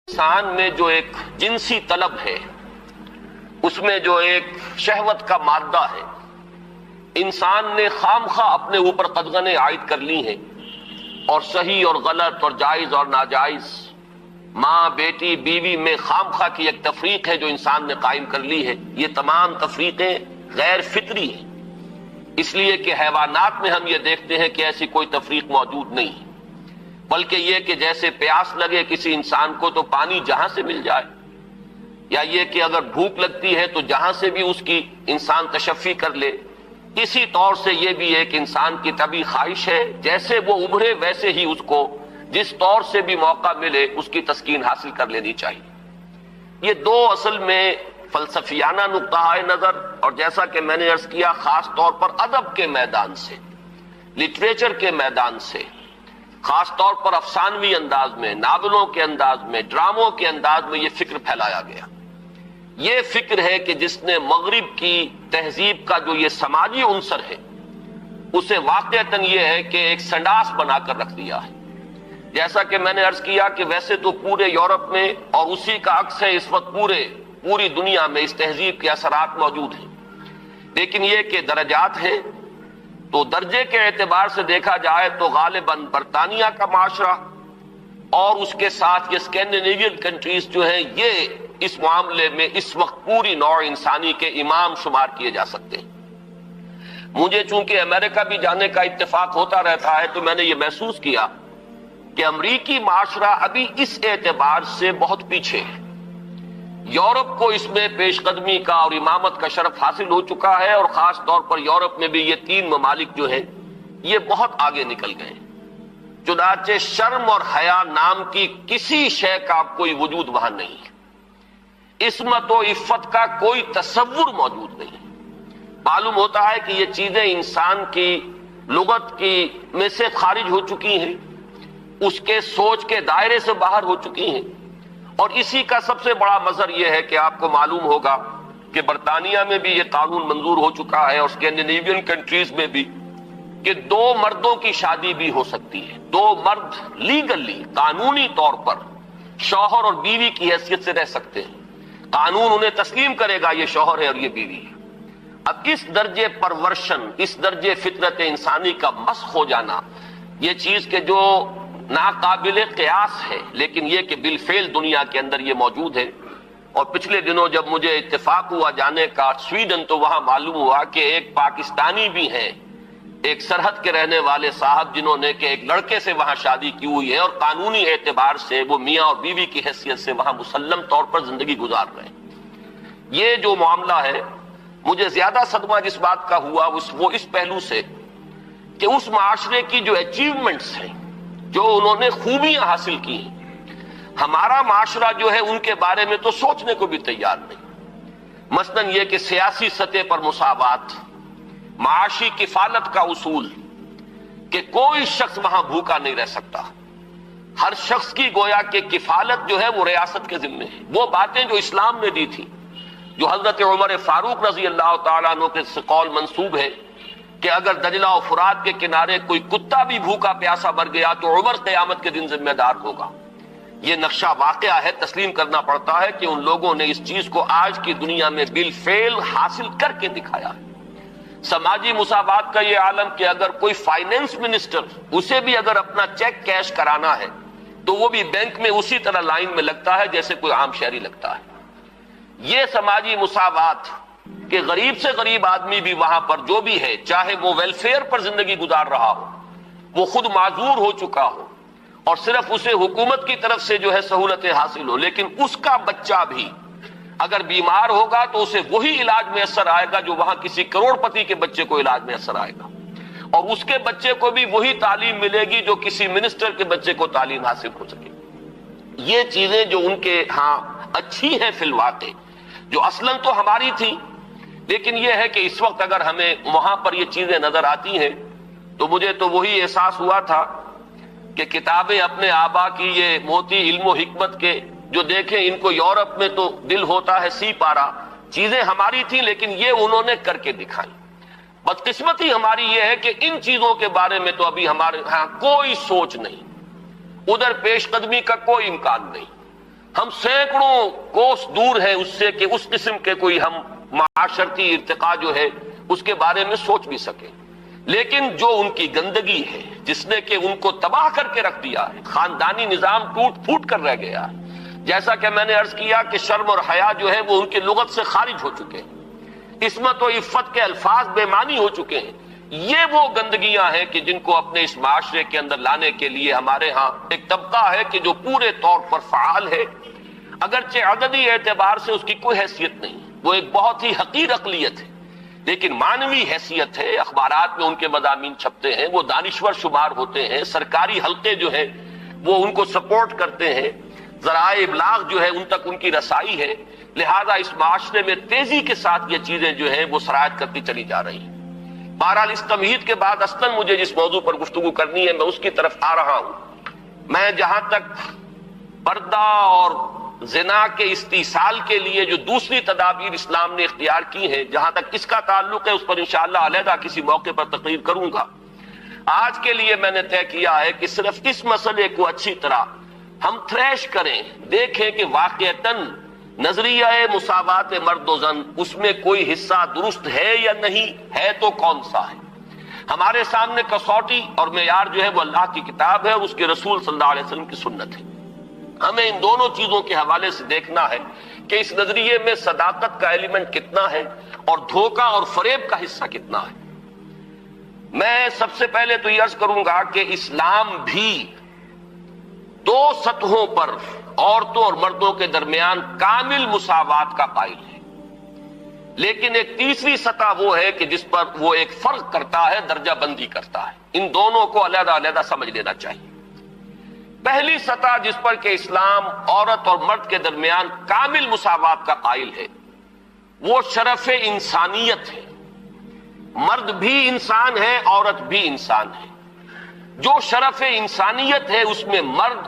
انسان میں جو ایک جنسی طلب ہے، اس میں جو ایک شہوت کا مادہ ہے، انسان نے خام خواہ اپنے اوپر قدغنیں عائد کر لی ہیں، اور صحیح اور غلط اور جائز اور ناجائز، ماں بیٹی بیوی میں خام خواہ کی ایک تفریق ہے جو انسان نے قائم کر لی ہے۔ یہ تمام تفریقیں غیر فطری ہیں، اس لیے کہ حیوانات میں ہم یہ دیکھتے ہیں کہ ایسی کوئی تفریق موجود نہیں ہے، بلکہ یہ کہ جیسے پیاس لگے کسی انسان کو تو پانی جہاں سے مل جائے، یا یہ کہ اگر بھوک لگتی ہے تو جہاں سے بھی اس کی انسان تشفی کر لے، اسی طور سے یہ بھی ایک انسان کی طبعی خواہش ہے، جیسے وہ ابھرے ویسے ہی اس کو جس طور سے بھی موقع ملے اس کی تسکین حاصل کر لینی چاہیے۔ یہ دو اصل میں فلسفیانہ نقطہ نظر، اور جیسا کہ میں نے عرض کیا خاص طور پر ادب کے میدان سے، لٹریچر کے میدان سے، خاص طور پر افسانوی انداز میں، ناولوں کے انداز میں، ڈراموں کے انداز میں یہ فکر پھیلایا گیا۔ یہ فکر ہے کہ جس نے مغرب کی تہذیب کا جو یہ سماجی عنصر ہے، اسے واقعتاً یہ ہے کہ ایک سنڈاس بنا کر رکھ دیا ہے۔ جیسا کہ میں نے عرض کیا کہ ویسے تو پورے یورپ میں، اور اسی کا عکس ہے اس وقت پوری دنیا میں، اس تہذیب کے اثرات موجود ہیں، لیکن یہ کہ درجات ہیں۔ تو درجے کے اعتبار سے دیکھا جائے تو غالباً برطانیہ کا معاشرہ اور اس کے ساتھ یہ اسکینڈینیوین کنٹریز جو ہیں، یہ اس معاملے میں اس وقت پوری نوع انسانی کے امام شمار کیے جا سکتے ہیں۔ مجھے چونکہ امریکہ بھی جانے کا اتفاق ہوتا رہتا ہے تو میں نے یہ محسوس کیا کہ امریکی معاشرہ ابھی اس اعتبار سے بہت پیچھے ہے۔ یورپ کو اس میں پیش قدمی کا اور امامت کا شرف حاصل ہو چکا ہے، اور خاص طور پر یورپ میں بھی یہ تین ممالک جو ہیں یہ بہت آگے نکل گئے ہیں۔ چنانچہ شرم اور حیا نام کی کسی شے کا کوئی وجود وہاں نہیں ہے، عصمت و عفت کا کوئی تصور موجود نہیں ہے۔ معلوم ہوتا ہے کہ یہ چیزیں انسان کی لغت کی میں سے خارج ہو چکی ہیں، اس کے سوچ کے دائرے سے باہر ہو چکی ہیں، اور اسی کا سب سے بڑا مظہر یہ ہے کہ آپ کو معلوم ہوگا کہ برطانیہ میں بھی یہ قانون منظور ہو چکا ہے، اور اسکینڈینیوین کنٹریز میں بھی، کہ دو مردوں کی شادی بھی ہو سکتی ہے۔ دو مرد لیگلی، قانونی طور پر شوہر اور بیوی کی حیثیت سے رہ سکتے ہیں، قانون انہیں تسلیم کرے گا یہ شوہر ہے اور یہ بیوی ہے۔ اب اس درجے پرورشن، اس درجے فطرت انسانی کا مسخ ہو جانا، یہ چیز کہ جو ناقابل قیاس ہے، لیکن یہ کہ بالفعل دنیا کے اندر یہ موجود ہے۔ اور پچھلے دنوں جب مجھے اتفاق ہوا جانے کا سویڈن، تو وہاں معلوم ہوا کہ ایک پاکستانی بھی ہیں، ایک سرحد کے رہنے والے صاحب، جنہوں نے کہ ایک لڑکے سے وہاں شادی کی ہوئی ہے، اور قانونی اعتبار سے وہ میاں اور بیوی کی حیثیت سے وہاں مسلم طور پر زندگی گزار رہے ہیں۔ یہ جو معاملہ ہے، مجھے زیادہ صدمہ جس بات کا ہوا وہ اس پہلو سے کہ اس معاشرے کی جو اچیومنٹس ہیں، جو انہوں نے خوبیاں حاصل کی ہیں، ہمارا معاشرہ جو ہے ان کے بارے میں تو سوچنے کو بھی تیار نہیں۔ مثلاً یہ کہ سیاسی سطح پر مساوات، معاشی کفالت کا اصول، کہ کوئی شخص وہاں بھوکا نہیں رہ سکتا، ہر شخص کی گویا کہ کفالت جو ہے وہ ریاست کے ذمے ہے۔ وہ باتیں جو اسلام نے دی تھی، جو حضرت عمر فاروق رضی اللہ تعالیٰ عنہ کے قول منسوب ہے کہ اگر دجلہ و فرات کے کنارے کوئی کتا بھی بھوکا پیاسا مر گیا تو عمر قیامت کے دن ذمہ دار ہوگا۔ یہ نقشہ واقعہ ہے، تسلیم کرنا پڑتا ہے کہ ان لوگوں نے اس چیز کو آج کی دنیا میں بالفعل حاصل کر کے دکھایا ہے۔ سماجی مساوات کا یہ عالم کہ اگر کوئی فائنینس منسٹر، اسے بھی اگر اپنا چیک کیش کرانا ہے تو وہ بھی بینک میں اسی طرح لائن میں لگتا ہے جیسے کوئی عام شہری لگتا ہے۔ یہ سماجی مساوات کہ غریب سے غریب آدمی بھی وہاں پر جو بھی ہے، چاہے وہ ویلفیئر پر زندگی گزار رہا ہو، وہ خود معذور ہو چکا ہو، اور صرف اسے حکومت کی طرف سے جو ہے سہولتیں حاصل ہو، لیکن اس کا بچہ بھی اگر بیمار ہوگا تو اسے وہی علاج میسر آئے گا جو وہاں کسی کروڑ پتی کے بچے کو علاج میسر آئے گا، اور اس کے بچے کو بھی وہی تعلیم ملے گی جو کسی منسٹر کے بچے کو تعلیم حاصل ہو سکے۔ یہ چیزیں جو ان کے ہاں اچھی ہیں فی الواقع، جو اصلاً تو ہماری تھی، لیکن یہ ہے کہ اس وقت اگر ہمیں وہاں پر یہ چیزیں نظر آتی ہیں تو مجھے تو وہی احساس ہوا تھا کہ کتابیں اپنے آبا کی یہ موتی علم و حکمت کے جو دیکھیں، ان کو یورپ میں تو دل ہوتا ہے سی پارا، چیزیں ہماری تھیں لیکن یہ انہوں نے کر کے دکھائی۔ بدقسمتی ہماری یہ ہے کہ ان چیزوں کے بارے میں تو ابھی ہمارے ہاں کوئی سوچ نہیں، ادھر پیش قدمی کا کوئی امکان نہیں۔ ہم سینکڑوں کوس دور ہیں اس سے کہ اس قسم کے کوئی ہم معاشرتی ارتقاء جو ہے اس کے بارے میں سوچ بھی سکیں. لیکن جو ان کی گندگی ہے جس نے کہ ان کو تباہ کر کے رکھ دیا ہے، خاندانی نظام ٹوٹ پھوٹ کر رہ گیا ہے. جیسا کہ میں نے عرض کیا کہ شرم اور حیا جو ہے وہ ان کی لغت سے خارج ہو چکے ہیں، عصمت و عفت کے الفاظ بے معنی ہو چکے ہیں. یہ وہ گندگیاں ہیں کہ جن کو اپنے اس معاشرے کے اندر لانے کے لیے ہمارے ہاں ایک طبقہ ہے کہ جو پورے طور پر فعال ہے، اگرچہ عددی اعتبار سے اس کی کوئی حیثیت نہیں، وہ ایک بہت ہی حقیر اقلیت ہے، لیکن معنوی حیثیت ہے. اخبارات میں ان کے مضامین چھپتے ہیں، وہ دانشور شمار ہوتے ہیں، سرکاری حلقے جو ہے وہ ان کو سپورٹ کرتے ہیں، ذرائع ابلاغ جو ہے ان تک ان کی رسائی ہے. لہذا اس معاشرے میں تیزی کے ساتھ یہ چیزیں جو ہیں وہ سرایت کرتی چلی جا رہی ہیں. بہرحال اس تمہید کے بعد اصلاً مجھے جس موضوع پر گفتگو کرنی ہے میں اس کی طرف آ رہا ہوں. میں جہاں تک پردہ اور زنا کے استئصال کے لیے جو دوسری تدابیر اسلام نے اختیار کی ہیں، جہاں تک اس کا تعلق ہے اس پر انشاءاللہ علیحدہ کسی موقع پر تقریر کروں گا. آج کے لیے میں نے طے کیا ہے کہ صرف اس مسئلے کو اچھی طرح ہم تھریش کریں، دیکھیں کہ واقعتاً نظریہ مساوات مرد و زن اس میں کوئی حصہ درست ہے یا نہیں ہے، تو کون سا ہے. ہمارے سامنے کسوٹی اور معیار جو ہے وہ اللہ کی کتاب ہے اور اس کے رسول صلی اللہ علیہ وسلم کی سنت ہے. ہمیں ان دونوں چیزوں کے حوالے سے دیکھنا ہے کہ اس نظریے میں صداقت کا ایلیمنٹ کتنا ہے اور دھوکہ اور فریب کا حصہ کتنا ہے. میں سب سے پہلے تو یہ عرض کروں گا کہ اسلام بھی دو سطحوں پر عورتوں اور مردوں کے درمیان کامل مساوات کا قائل ہے، لیکن ایک تیسری سطح وہ ہے کہ جس پر وہ ایک فرق کرتا ہے، درجہ بندی کرتا ہے. ان دونوں کو علیحدہ علیحدہ سمجھ لینا چاہیے. پہلی سطح جس پر کہ اسلام عورت اور مرد کے درمیان کامل مساوات کا قائل ہے وہ شرف انسانیت ہے. مرد بھی انسان ہے، عورت بھی انسان ہے. جو شرف انسانیت ہے اس میں مرد